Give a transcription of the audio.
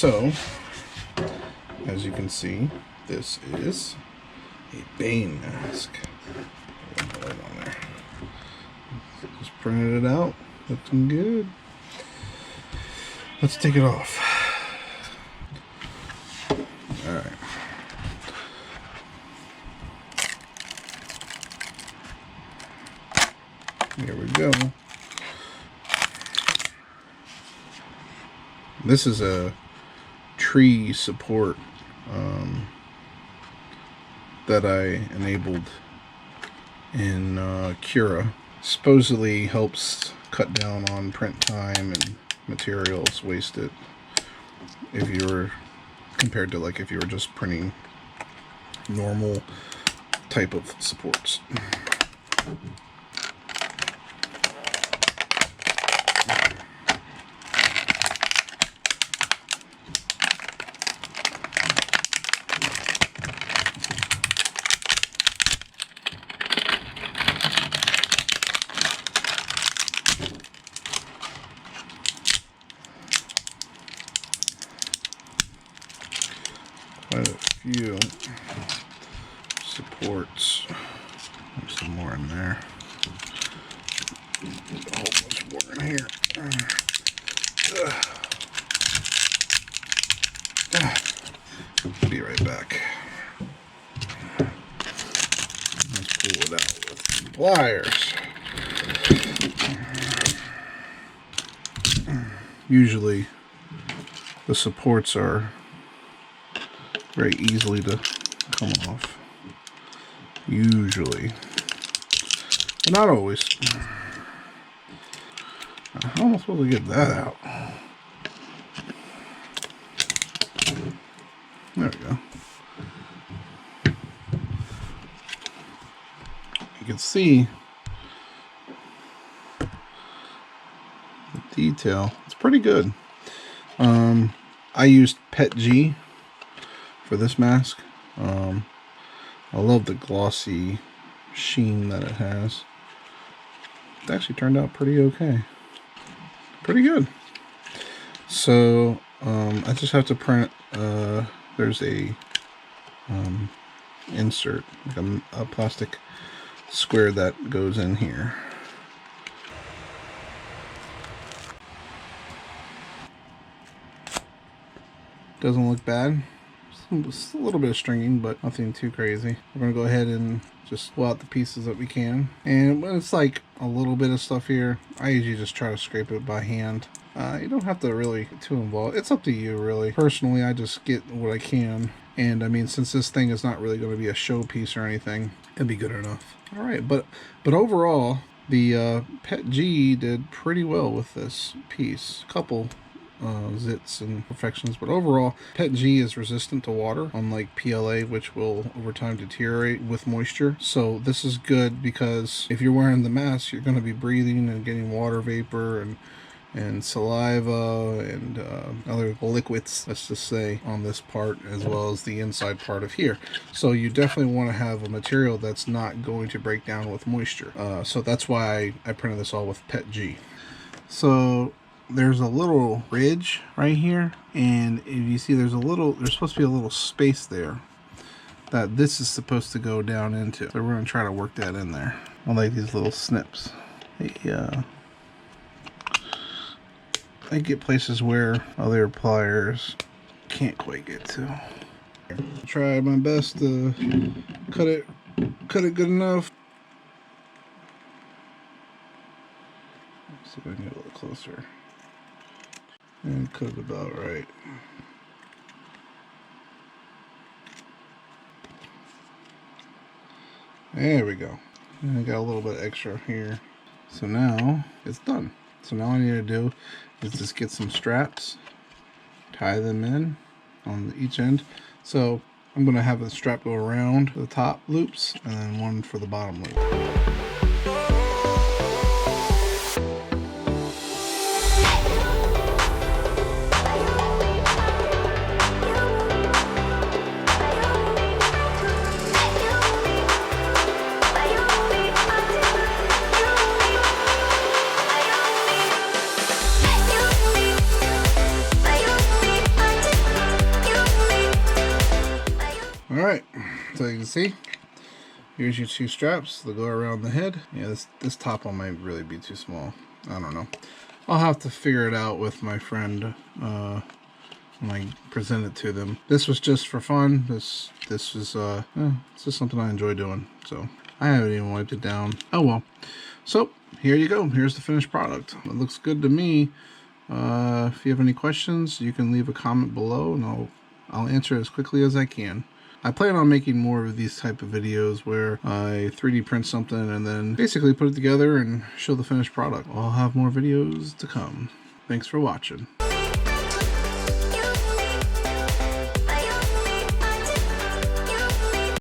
So, as you can see, this is a Bane Mask. Put light on there. Just printed it out. Looking good. Let's take it off. Alright. Here we go. This is a tree support that I enabled in Cura. Supposedly helps cut down on print time and materials wasted if you were compared to like if you were just printing normal type of supports. Quite a few supports. There's some more in there. There's a whole bunch more in here. Be right back. Let's pull it out with pliers. Usually the supports are very easily to come off. Usually. But not always. How am I supposed to get that out? There we go. You can see the detail. It's pretty good. I used PETG for this mask. I love the glossy sheen that it has. It actually turned out pretty okay. Pretty good. So I just have to print. There's a insert, like a plastic square that goes in here. Doesn't look bad. Just a little bit of stringing, but nothing too crazy. We're going to go ahead and just pull out the pieces that we can. And when it's like a little bit of stuff here, I usually just try to scrape it by hand. You don't have to really get too involved. It's up to you, really. Personally, I just get what I can. And I mean, since this thing is not really going to be a showpiece or anything, it'd be good enough. All right, but overall, the PETG did pretty well with this piece. Couple zits and imperfections, but overall PETG is resistant to water, unlike PLA, which will over time deteriorate with moisture. So this is good because if you're wearing the mask, you're going to be breathing and getting water vapor and saliva and other liquids, let's just say, on this part as well as the inside part of here. So you definitely want to have a material that's not going to break down with moisture. So that's why I printed this all with PETG. So there's a little ridge right here, and if you see there's supposed to be a little space there that this is supposed to go down into. So we're going to try to work that in there. I like these little snips. I get places where other pliers can't quite get to. I'll try my best to cut it good enough. Let's see if I can get a little closer. And cut it about right. There we go. And I got a little bit extra here. So now it's done. So now all I need to do is just get some straps, tie them in on each end. So I'm going to have the strap go around the top loops and then one for the bottom loop. Alright, so you can see, here's your 2 straps that go around the head. Yeah, this top one might really be too small. I don't know. I'll have to figure it out with my friend when I present it to them. This was just for fun. This was it's just something I enjoy doing. So I haven't even wiped it down. Oh well. So here you go. Here's the finished product. It looks good to me. If you have any questions, you can leave a comment below, and I'll answer as quickly as I can. I plan on making more of these type of videos where I 3D print something and then basically put it together and show the finished product. I'll have more videos to come. Thanks for watching.